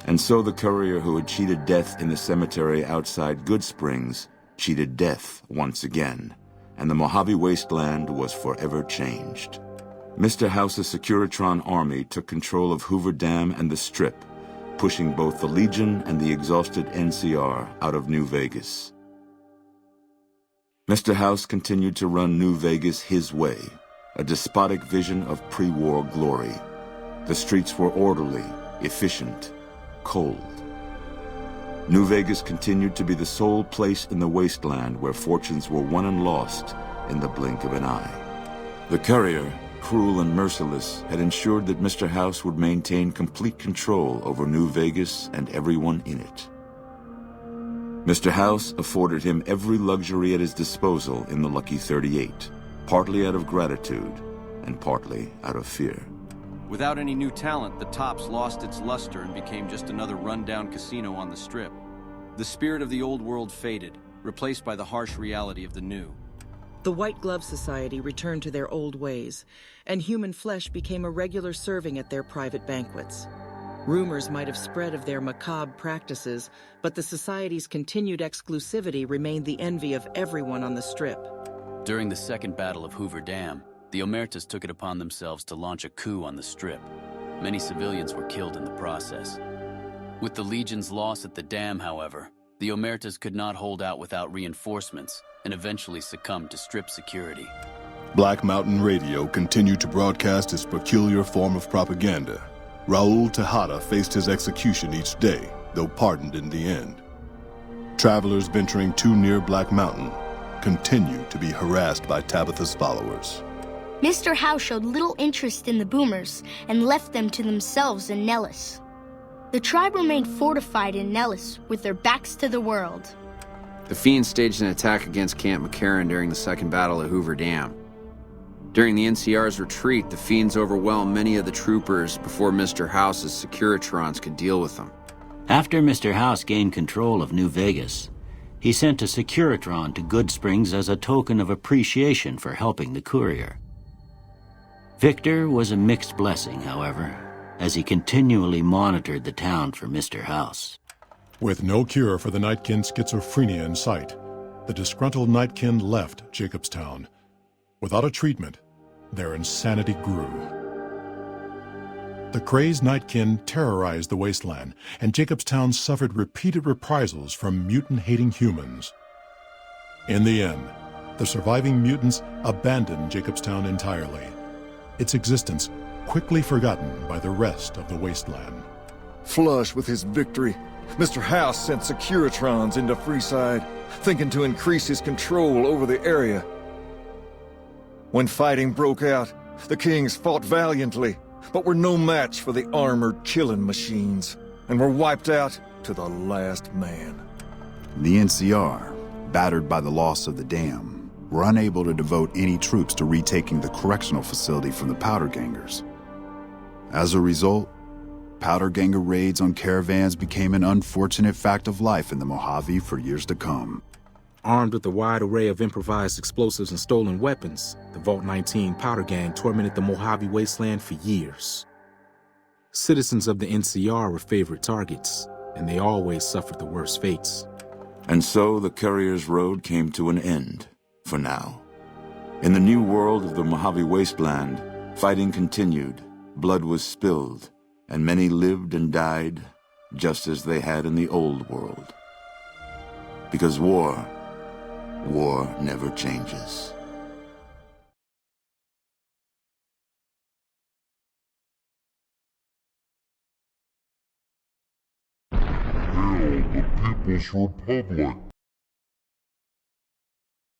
And so the courier who had cheated death in the cemetery outside Good Springs cheated death once again, and the Mojave Wasteland was forever changed. Mr. House's Securitron army took control of Hoover Dam and the Strip, pushing both the Legion and the exhausted NCR out of New Vegas. Mr. House continued to run New Vegas his way, a despotic vision of pre-war glory. The streets were orderly, efficient, cold. New Vegas continued to be the sole place in the wasteland where fortunes were won and lost in the blink of an eye. The courier, cruel and merciless, had ensured that Mr. House would maintain complete control over New Vegas and everyone in it. Mr. House afforded him every luxury at his disposal in the Lucky 38, partly out of gratitude and partly out of fear. Without any new talent, the Tops lost its luster and became just another run-down casino on the Strip. The spirit of the old world faded, replaced by the harsh reality of the new. The White Glove Society returned to their old ways, and human flesh became a regular serving at their private banquets. Rumors might have spread of their macabre practices, but the Society's continued exclusivity remained the envy of everyone on the Strip. During the Second Battle of Hoover Dam, the Omertas took it upon themselves to launch a coup on the Strip. Many civilians were killed in the process. With the Legion's loss at the dam, however, the Omertas could not hold out without reinforcements and eventually succumbed to Strip security. Black Mountain Radio continued to broadcast its peculiar form of propaganda. Raul Tejada faced his execution each day, though pardoned in the end. Travelers venturing too near Black Mountain continued to be harassed by Tabitha's followers. Mr. Howe showed little interest in the Boomers and left them to themselves in Nellis. The tribe remained fortified in Nellis with their backs to the world. The Fiends staged an attack against Camp McCarran during the Second Battle at Hoover Dam. During the NCR's retreat, the Fiends overwhelmed many of the troopers before Mr. House's Securitrons could deal with them. After Mr. House gained control of New Vegas, he sent a Securitron to Good Springs as a token of appreciation for helping the courier. Victor was a mixed blessing, however, as he continually monitored the town for Mr. House. With no cure for the Nightkin schizophrenia in sight, the disgruntled Nightkin left Jacobstown. Without a treatment, their insanity grew. The crazed Nightkin terrorized the wasteland, and Jacobstown suffered repeated reprisals from mutant-hating humans. In the end, the surviving mutants abandoned Jacobstown entirely, its existence quickly forgotten by the rest of the wasteland. Flush with his victory, Mr. House sent Securitrons into Freeside, thinking to increase his control over the area. When fighting broke out, the Kings fought valiantly, but were no match for the armored killing machines, and were wiped out to the last man. The NCR, battered by the loss of the dam, were unable to devote any troops to retaking the correctional facility from the Powder Gangers. As a result, Powder Ganger raids on caravans became an unfortunate fact of life in the Mojave for years to come. Armed with a wide array of improvised explosives and stolen weapons, the Vault 19 Powder Gang tormented the Mojave Wasteland for years. Citizens of the NCR were favorite targets, and they always suffered the worst fates. And so the courier's road came to an end, for now. In the new world of the Mojave Wasteland, fighting continued, blood was spilled, and many lived and died just as they had in the old world. Because war never changes. Hail the People's Republic!